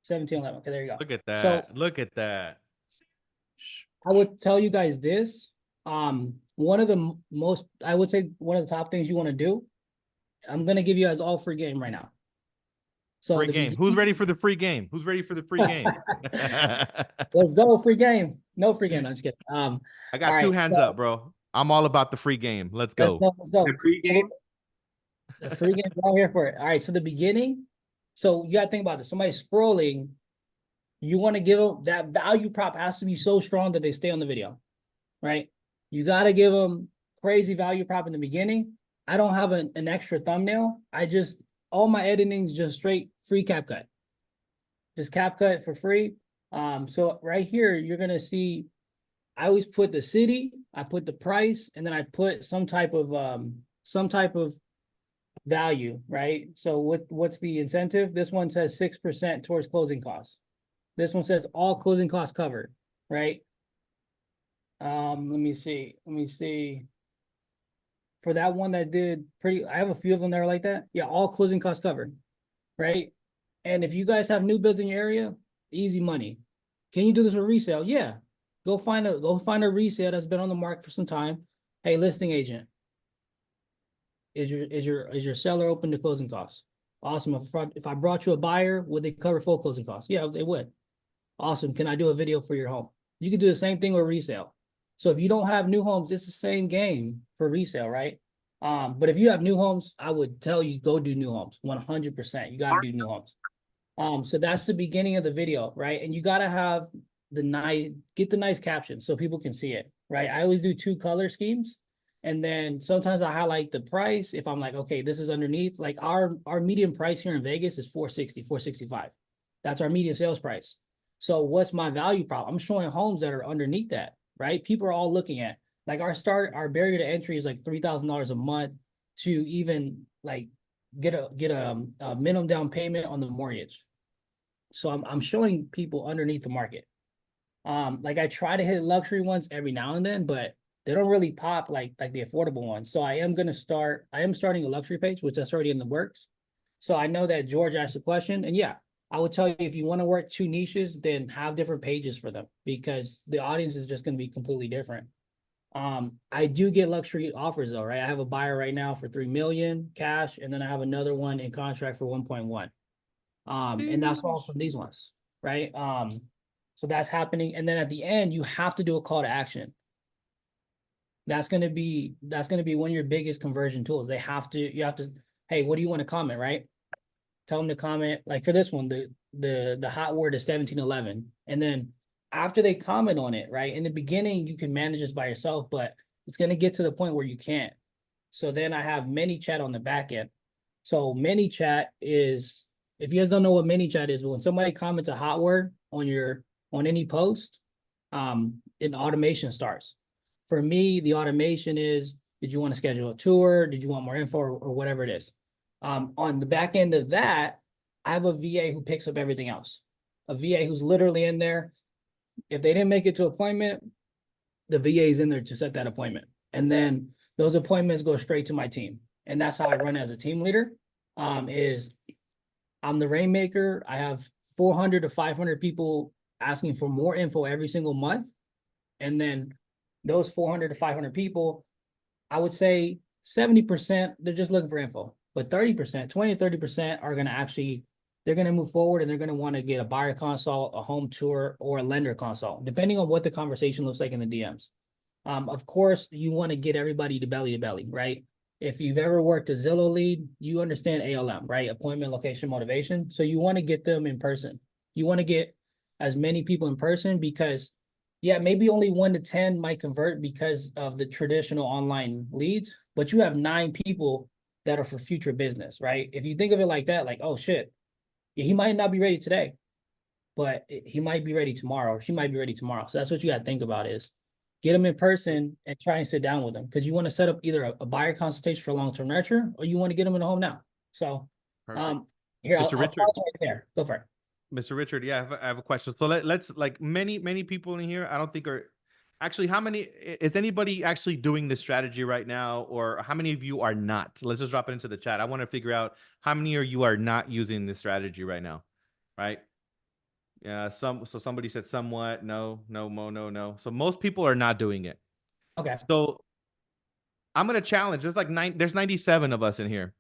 S5: 1711. Okay, there you go.
S1: Look at that.
S5: So
S1: Look at that.
S5: I would tell you guys this. One of the most, I would say one of the top things you want to do. I'm gonna give you guys all free game right now. So
S1: free game. Who's ready for the free game? Who's ready for the free game?
S5: Let's go, free game. No free game. I'm just kidding.
S1: I got two hands up, bro. I'm all about the free game. Let's go.
S5: Let's go.
S6: The pregame.
S5: The free game right here for it. All right. So the beginning. So you gotta think about this. Somebody scrolling. You want to give them that value prop has to be so strong that they stay on the video, right? You got to give them crazy value prop in the beginning. I don't have an extra thumbnail. All my editing is just straight free CapCut. Just CapCut for free. So right here, you're going to see, I always put the city, I put the price, and then I put some type of value, right? So what's the incentive? This one says 6% towards closing costs. This one says all closing costs covered, right? Let me see. For that one that did pretty, I have a few of them that are like that. Yeah, all closing costs covered, right? And if you guys have new builds in your area, easy money. Can you do this with resale? Yeah. Go find a resale that's been on the market for some time. Hey, listing agent. Is your seller open to closing costs? Awesome. If I brought you a buyer, would they cover full closing costs? Yeah, they would. Awesome. Can I do a video for your home? You can do the same thing with resale. So if you don't have new homes, it's the same game for resale, right? But if you have new homes, I would tell you go do new homes 100%. You got to do new homes. So that's the beginning of the video, right? And you got to have get the nice caption so people can see it, right? I always do 2 color schemes. And then sometimes I highlight the price. If I'm like, okay, this is underneath, like our median price here in Vegas is 460, 465. That's our median sales price. So what's my value prop? I'm showing homes that are underneath that, right? People are all looking at, like our barrier to entry is like $3,000 a month to even like get a minimum down payment on the mortgage. So I'm showing people underneath the market. Like I try to hit luxury ones every now and then, but they don't really pop like the affordable ones. So I am starting a luxury page, which that's already in the works. So I know that George asked the question, and yeah, I would tell you if you want to work 2 niches, then have different pages for them because the audience is just going to be completely different. I do get luxury offers though, right? I have a buyer right now for 3 million cash, and then I have another one in contract for 1.1. And that's all from these ones, right? So that's happening. And then at the end, you have to do a call to action. That's gonna be one of your biggest conversion tools. You have to, hey, what do you want to comment, right? Tell them to comment. Like for this one, the hot word is 1711. And then after they comment on it, right? In the beginning, you can manage this by yourself, but it's gonna get to the point where you can't. So then I have ManyChat on the back end. So ManyChat is, if you guys don't know what ManyChat is, when somebody comments a hot word on your on any post, an automation starts. For me, the automation is, did you want to schedule a tour? Did you want more info or whatever it is? On the back end of that, I have a VA who picks up everything else. A VA who's literally in there. If they didn't make it to appointment, the VA is in there to set that appointment. And then those appointments go straight to my team. And that's how I run as a team leader. Is I'm the rainmaker. I have 400 to 500 people asking for more info every single month. And then those 400 to 500 people, I would say 70%, they're just looking for info. But 30%, 20 to 30% are going to actually, they're going to move forward and they're going to want to get a buyer consult, a home tour, or a lender consult, depending on what the conversation looks like in the DMs. Of course, you want to get everybody to belly, right? If you've ever worked a Zillow lead, you understand ALM, right? Appointment, location, motivation. So you want to get them in person. You want to get as many people in person because, yeah, maybe only 1 to 10 might convert because of the traditional online leads, but you have 9 people that are for future business, right? If you think of it like that, like, oh shit, he might not be ready today, but he might be ready tomorrow, or she might be ready tomorrow. So that's what you got to think about is get them in person and try and sit down with them because you want to set up either a buyer consultation for long-term nurture or you want to get them in the home now. So here,
S1: Mr.
S5: I'll
S1: Richard.
S5: pause right there. Go for it.
S1: Mr. Richard, yeah, I have a question. So let's like many people in here, I don't think are actually, how many is anybody actually doing this strategy right now, or how many of you are not? Let's just drop it into the chat. I want to figure out how many of you are not using this strategy right now, right? Yeah, so somebody said somewhat, no. So most people are not doing it.
S5: Okay.
S1: So I'm gonna challenge. There's 97 of us in here.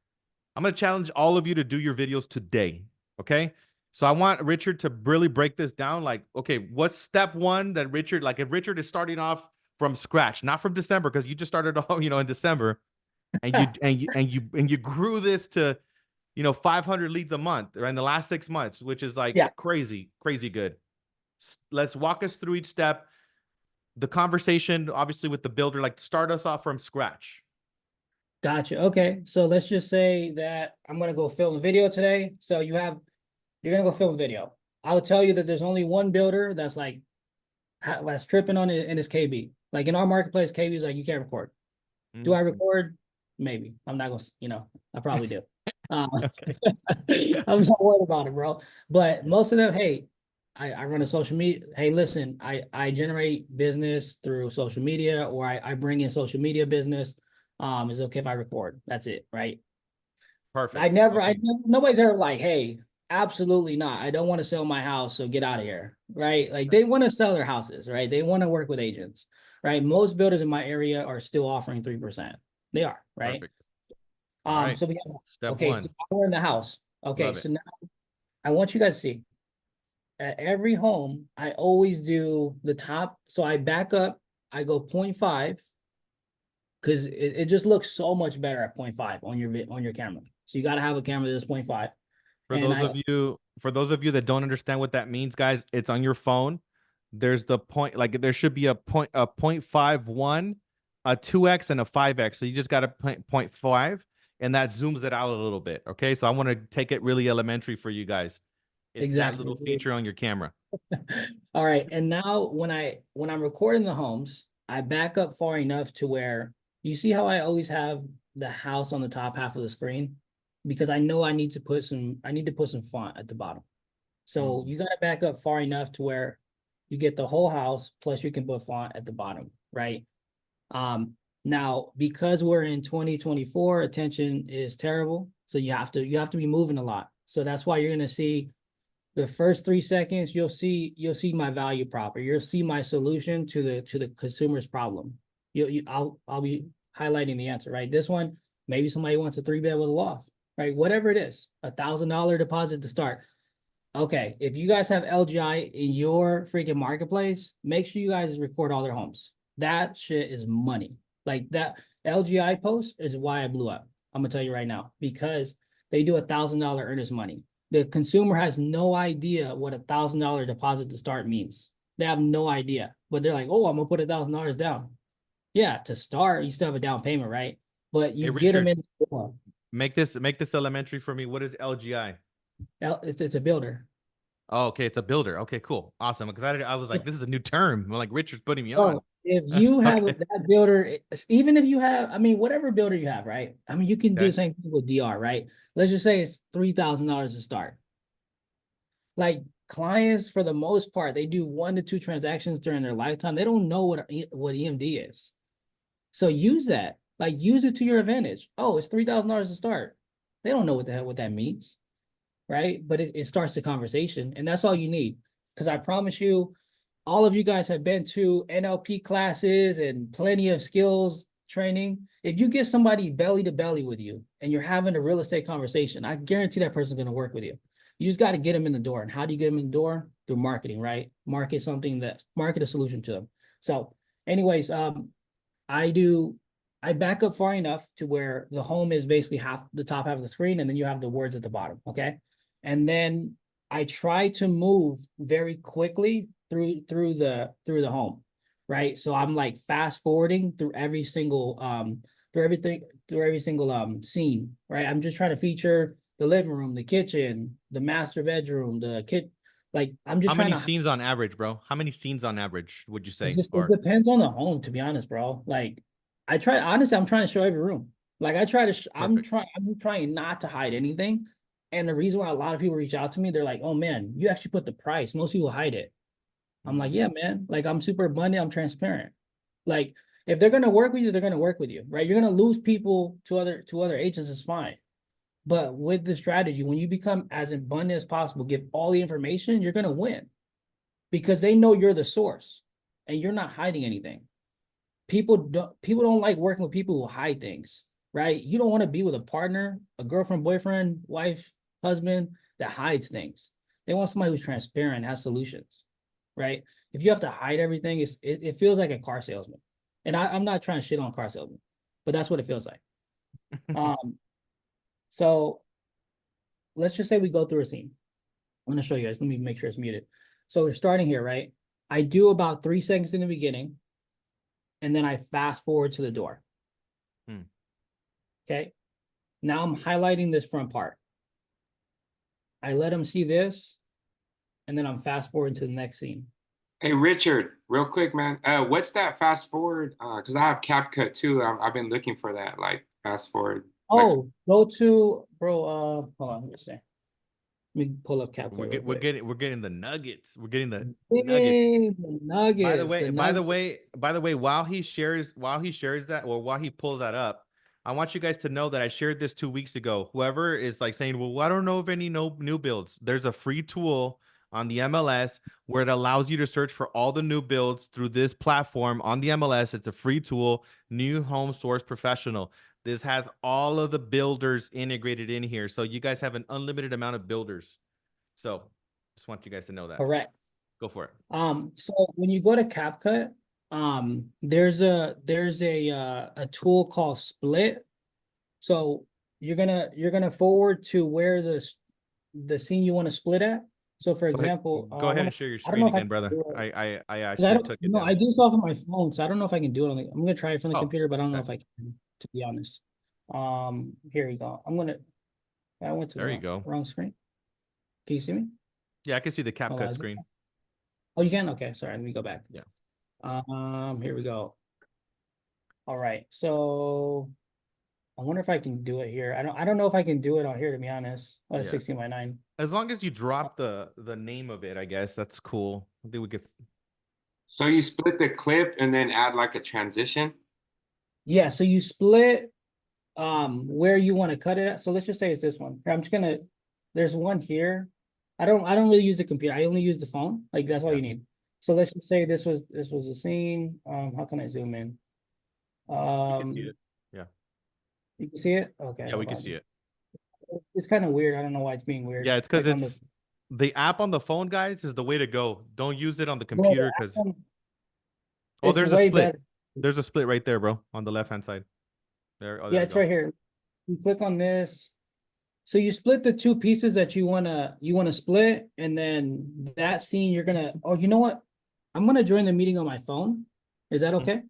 S1: I'm gonna challenge all of you to do your videos today. Okay. So I want Richard to really break this down. Like, okay, what's step one that Richard, like if Richard is starting off from scratch, not from December, because you just started off, in December, and you grew this to, 500 leads a month, or in the last 6 months, which is like crazy good. Let's walk us through each step. The conversation, obviously, with the builder, like start us off from scratch.
S5: Gotcha. Okay. So let's just say that I'm going to go film a video today. So you're going to go film a video. I'll tell you that there's only one builder that's like, that's tripping on it, and it's KB. Like in our marketplace, KB is like, you can't record. Do I record? Maybe. I'm not going to, I probably do. I'm not worried about it, bro. But most of them, hey, I run a social media. Hey, listen, I generate business through social media, or I bring in social media business. It's okay if I record. That's it, right?
S1: Perfect.
S5: Nobody's ever like, hey, absolutely not. I don't want to sell my house, so get out of here, right? Like they want to sell their houses, right? They want to work with agents, right? Most builders in my area are still offering 3%. They are, right?
S1: Perfect. Right.
S5: So we have
S1: Step
S5: okay,
S1: one.
S5: so now we're in the house. Okay,
S1: Love
S5: so
S1: it.
S5: now I want you guys to see at every home, I always do the top. So I back up, I go 0.5 because it just looks so much better at 0.5 on your camera. So you got to have a camera that's 0.5.
S1: For those of you that don't understand what that means, guys, it's on your phone. There's the point, like there should be a 0.51, a 2x, and a 5x. So you just got a 0.5, and that zooms it out a little bit. Okay, so I want to take it really elementary for you guys. It's that little feature on your camera.
S5: All right, and now when I'm recording the homes, I back up far enough to where you see how I always have the house on the top half of the screen, because I know I need to put some font at the bottom. So you got to back up far enough to where you get the whole house, plus you can put font at the bottom, right? Now, because we're in 2024, attention is terrible. So you have to be moving a lot. So that's why you're going to see the first 3 seconds, you'll see my value prop, or you'll see my solution to the consumer's problem. I'll be highlighting the answer, right? This one, maybe somebody wants a 3-bed with a loft, right? Whatever it is, $1,000 deposit to start. Okay, if you guys have LGI in your freaking marketplace, make sure you guys record all their homes. That shit is money. Like that LGI post is why I blew up. I'm gonna tell you right now, because they do $1,000 earnest money. The consumer has no idea what $1,000 deposit to start means. They have no idea, but they're like, "Oh, I'm gonna put $1,000 down." Yeah, to start, you still have a down payment, right? But you get them in the door.
S1: Make this elementary for me. What is LGI?
S5: It's a builder.
S1: Oh, okay, it's a builder. Okay, cool, awesome. Because I was like, this is a new term. Like Richard's putting me on.
S5: Oh, if you have
S1: Okay.
S5: that builder, even if you have, I mean, whatever builder you have, right? I mean, you can do
S1: Okay.
S5: the same thing with DR, right? Let's just say it's $3,000 to start. Like clients, for the most part, they do 1 to 2 transactions during their lifetime. They don't know what EMD is. So use that. Like use it to your advantage. Oh, it's $3,000 to start. They don't know what that means, right? But it starts the conversation, and that's all you need. Because I promise you, all of you guys have been to NLP classes and plenty of skills training. If you get somebody belly to belly with you and you're having a real estate conversation, I guarantee that person's going to work with you. You just got to get them in the door. And how do you get them in the door? Through marketing, right? Market a solution to them. So anyways, I back up far enough to where the home is basically the top half of the screen, and then you have the words at the bottom. Okay. And then I try to move very quickly through the home, right? So I'm like fast forwarding through every single scene, right? I'm just trying to feature the living room, the kitchen, the master bedroom, the kit. Like I'm just
S1: How
S5: trying
S1: many
S5: to.
S1: scenes on average, bro? How many scenes on average would you say?
S5: It
S1: Or
S5: depends on the home, to be honest, bro. Like honestly, I'm trying to show every room. Like
S1: perfect.
S5: I'm trying not to hide anything. And the reason why a lot of people reach out to me, they're like, oh man, you actually put the price. Most people hide it. I'm like, yeah, man. Like I'm super abundant. I'm transparent. Like if they're gonna work with you, they're gonna work with you, right? You're gonna lose people to other agents, it's fine. But with the strategy, when you become as abundant as possible, give all the information, you're gonna win because they know you're the source and you're not hiding anything. People don't like working with people who hide things, right? You don't want to be with a partner, a girlfriend, boyfriend, wife, husband that hides things. They want somebody who's transparent, has solutions, right? If you have to hide everything, it feels like a car salesman. And I'm not trying to shit on car salesman, but that's what it feels like. So let's just say we go through a scene. I'm gonna show you guys. Let me make sure it's muted. So we're starting here, right? I do about 3 seconds in the beginning, and then I fast forward to the door. Okay. Now I'm highlighting this front part. I let them see this, and then I'm fast forward to the next scene.
S6: Hey, Richard, real quick, man. What's that fast forward? Because I have CapCut too. I've been looking for that, like fast forward.
S5: Oh, go to bro. Hold on, let me see. Let me pull up CapCut real quick.
S1: We're getting the nuggets. We're getting the nuggets.
S5: Hey, the nuggets.
S1: By the way, while he shares that, or while he pulls that up, I want you guys to know that I shared this 2 weeks ago. Whoever is like saying, well, I don't know of any new builds. There's a free tool on the MLS where it allows you to search for all the new builds through this platform on the MLS. It's a free tool, New Home Source Professional. This has all of the builders integrated in here. So you guys have an unlimited amount of builders. So just want you guys to know that.
S5: Correct.
S1: Go for it.
S5: So when you go to CapCut, there's a tool called Split. So you're gonna forward to where the scene you want to split at. So for example,
S1: go ahead and share your screen again, brother. I actually took it down.
S5: I do this off of my phone, so I don't know if I can do it on the. I'm gonna try it from the computer, but I don't know
S1: okay.
S5: if I can, to be honest. Here we go. I went to
S1: There
S5: the
S1: you go.
S5: wrong screen. Can you see me?
S1: Yeah, I can see the CapCut screen.
S5: Oh, you can? Okay, sorry. Let me go back.
S1: Yeah.
S5: Here we go. All right. So I wonder if I can do it here. I don't know if I can do it on here, to be honest. Oh, it's 16:9.
S1: As long as you drop the name of it, I guess that's cool. I think we could.
S6: So you split the clip and then add like a transition?
S5: Yeah, so you split where you want to cut it at. So let's just say it's this one. I'm just gonna there's one here. I don't really use the computer. I only use the phone. Like that's all you need. So let's just say this was a scene. How can I zoom in?
S1: You can see it. Yeah.
S5: You can see it? Okay.
S1: Yeah, we can see it.
S5: It's kind of weird. I don't know why it's being weird.
S1: Yeah, it's because the app on the phone, guys, is the way to go. Don't use it on the computer because there's a split. Better. There's a split right there, bro, on the left-hand side. There. Oh,
S5: yeah, it's right here. You click on this. So you split the 2 pieces that you wanna split, and then that scene you're gonna. Oh, you know what? I'm gonna join the meeting on my phone. Is that okay?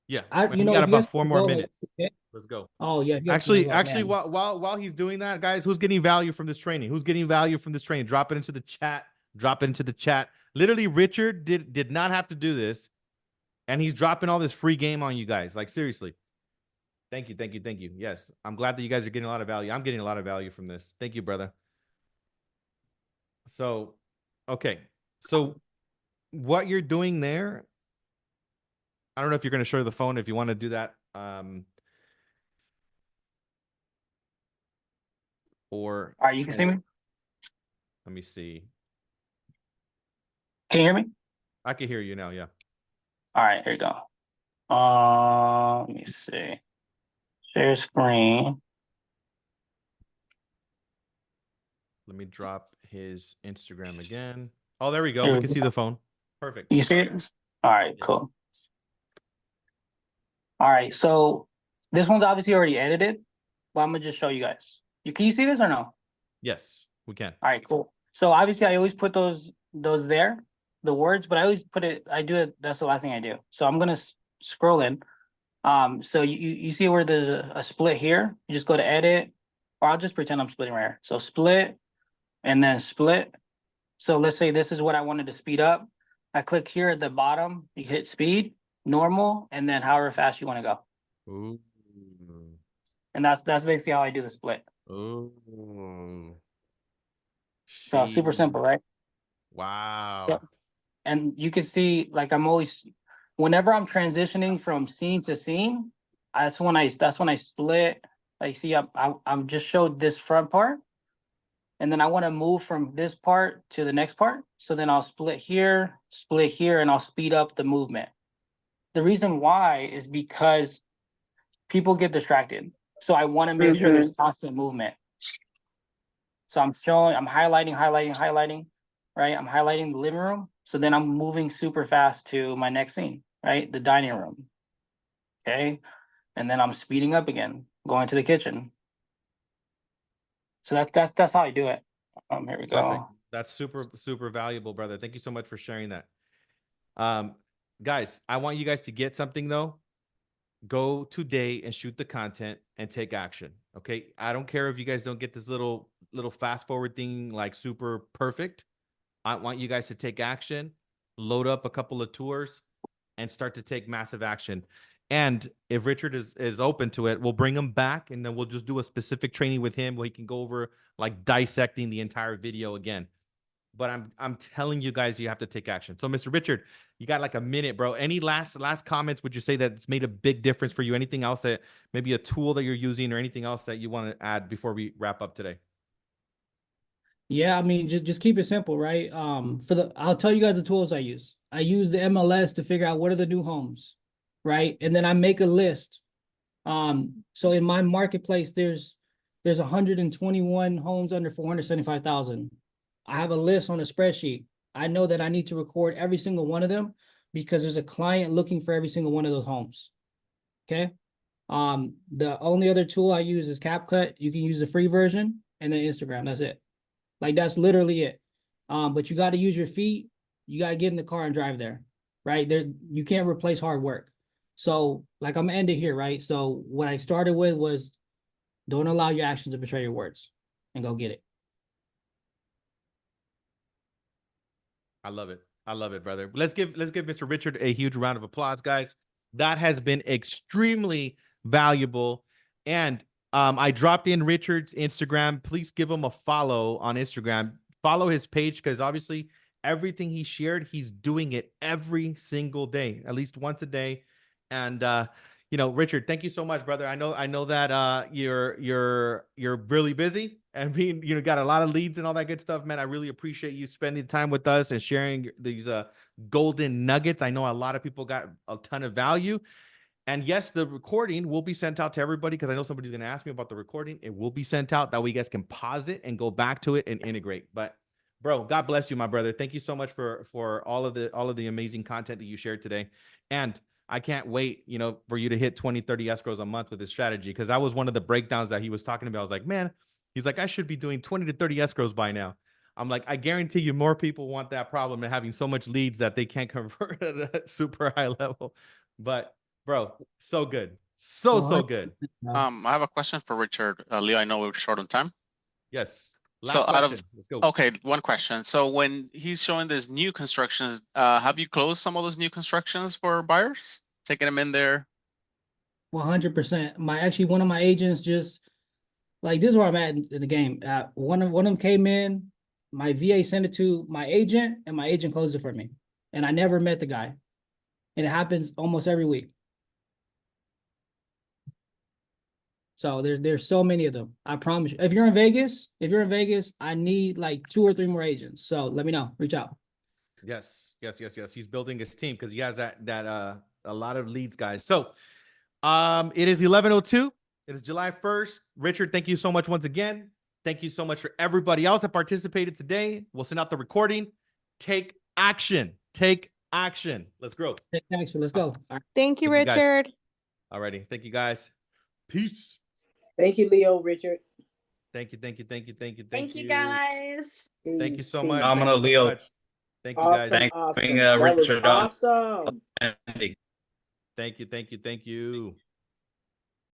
S1: Yeah.
S5: We
S1: got about 4 more minutes.
S5: Like,
S1: let's go.
S5: Oh yeah.
S1: Actually, while he's doing that, guys, who's getting value from this training? Who's getting value from this training? Drop it into the chat Drop it into the chat. Literally, Richard did not have to do this, and he's dropping all this free game on you guys. Like, seriously. Thank you, thank you, thank you. Yes, I'm glad that you guys are getting a lot of value. I'm getting a lot of value from this. Thank you, brother. So, okay. So what you're doing there, I don't know if you're going to show the phone if you want to do that. Or
S8: All right, you can see me?
S1: let me see.
S8: Can you hear me?
S1: I can hear you now. Yeah.
S8: All right, here you go. Let me see. Share screen.
S1: Let me drop his Instagram again. Oh, there we go.
S8: Here
S1: We
S8: we
S1: can
S8: go.
S1: see the phone. Perfect.
S8: You see it? All right, cool. All right, so this one's obviously already edited, but I'm gonna just show you guys. Can you see this or no?
S1: Yes, we can.
S8: All right, cool. So obviously I always put those there, the words, but I always put it, that's the last thing I do. So I'm gonna scroll in. So you see where there's a split here? You just go to edit, or I'll just pretend I'm splitting right here. So split, and then split. So let's say this is what I wanted to speed up. I click here at the bottom, you hit speed, normal, and then however fast you want to go.
S1: Ooh.
S8: And that's basically how I do the split.
S1: Ooh.
S8: So super simple, right?
S1: Wow.
S8: Yep. And you can see, like, whenever I'm transitioning from scene to scene, that's when I split. Like, see, I'm just showed this front part, and then I want to move from this part to the next part. So then I'll split here, and I'll speed up the movement. The reason why is because people get distracted. So I want to make sure there's constant movement. So I'm highlighting, right? I'm highlighting the living room. So then I'm moving super fast to my next scene, right? The dining room. Okay. And then I'm speeding up again, going to the kitchen. So that's how I do it. Here we go.
S1: Perfect. That's super valuable, brother. Thank you so much for sharing that. Guys, I want you guys to get something though. Go today and shoot the content and take action. Okay. I don't care if you guys don't get this little fast forward thing like super perfect. I want you guys to take action, load up a couple of tours, and start to take massive action. And if Richard is open to it, we'll bring him back, and then we'll just do a specific training with him where he can go over like dissecting the entire video again. But I'm telling you guys, you have to take action. So, Mr. Richard, you got like a minute, bro. Any last comments? Would you say that it's made a big difference for you? Anything else that maybe a tool that you're using or anything else that you want to add before we wrap up today?
S5: Yeah, I mean, just keep it simple, right? I'll tell you guys the tools I use. I use the MLS to figure out what are the new homes, right? And then I make a list. So in my marketplace, there's 121 homes under 475,000. I have a list on a spreadsheet. I know that I need to record every single one of them because there's a client looking for every single one of those homes. Okay. The only other tool I use is CapCut. You can use the free version and then Instagram. That's it. Like, that's literally it. But you got to use your feet. You got to get in the car and drive there, right? You can't replace hard work. So, like, I'm gonna end it here, right? So what I started with was don't allow your actions to betray your words, and go get it.
S1: I love it. I love it, brother. Let's give Mr. Richard a huge round of applause, guys. That has been extremely valuable. And I dropped in Richard's Instagram. Please give him a follow on Instagram. Follow his page because obviously everything he shared, he's doing it every single day, at least once a day. And you know, Richard, thank you so much, brother. I know that you're really busy and being, you know, got a lot of leads and all that good stuff, man. I really appreciate you spending time with us and sharing these golden nuggets. I know a lot of people got a ton of value. And yes, the recording will be sent out to everybody because I know somebody's going to ask me about the recording. It will be sent out. That way you guys can pause it and go back to it and integrate. But bro, God bless you, my brother. Thank you so much for all of the amazing content that you shared today. And I can't wait, you know, for you to hit 20, 30 escrows a month with this strategy. Because that was one of the breakdowns that he was talking about. I was like, man, he's like, I should be doing 20 to 30 escrows by now. I'm like, I guarantee you more people want that problem and having so much leads that they can't convert at a super high level. But bro, so good. So good.
S9: I have a question for Richard. Leo, I know we're short on time.
S1: Yes. Last
S9: out of-
S1: question. Let's go.
S9: Okay, one question. So when he's showing these new constructions, have you closed some of those new constructions for buyers? Taking them in there?
S5: 100%. One of my agents just like this is where I'm at in the game. One of them came in, my VA sent it to my agent, and my agent closed it for me. And I never met the guy. And it happens almost every week. So there's so many of them. I promise you. If you're in Vegas, I need like 2 or 3 more agents. So let me know. Reach out.
S1: Yes. He's building his team because he has that a lot of leads, guys. So it is 11:02. It is July 1st. Richard, thank you so much once again. Thank you so much for everybody else that participated today. We'll send out the recording. Take action. Take action. Let's grow.
S5: Take action. Let's go.
S1: Awesome.
S5: All right.
S3: Thank you,
S1: Thank you, guys.
S3: Richard.
S1: Alrighty. Thank you, guys. Peace.
S2: Thank you, Leo, Richard.
S1: Thank you.
S3: Thank you,
S1: Thank
S3: guys.
S1: you so
S2: Peace.
S1: much.
S10: Phenomenal,
S1: Thank you so
S10: Leo.
S1: much. Thank you, guys.
S2: Awesome,
S10: Thanks for
S2: awesome.
S10: being,
S2: That was
S10: Richard on.
S2: awesome.
S10: Ending.
S1: Thank you.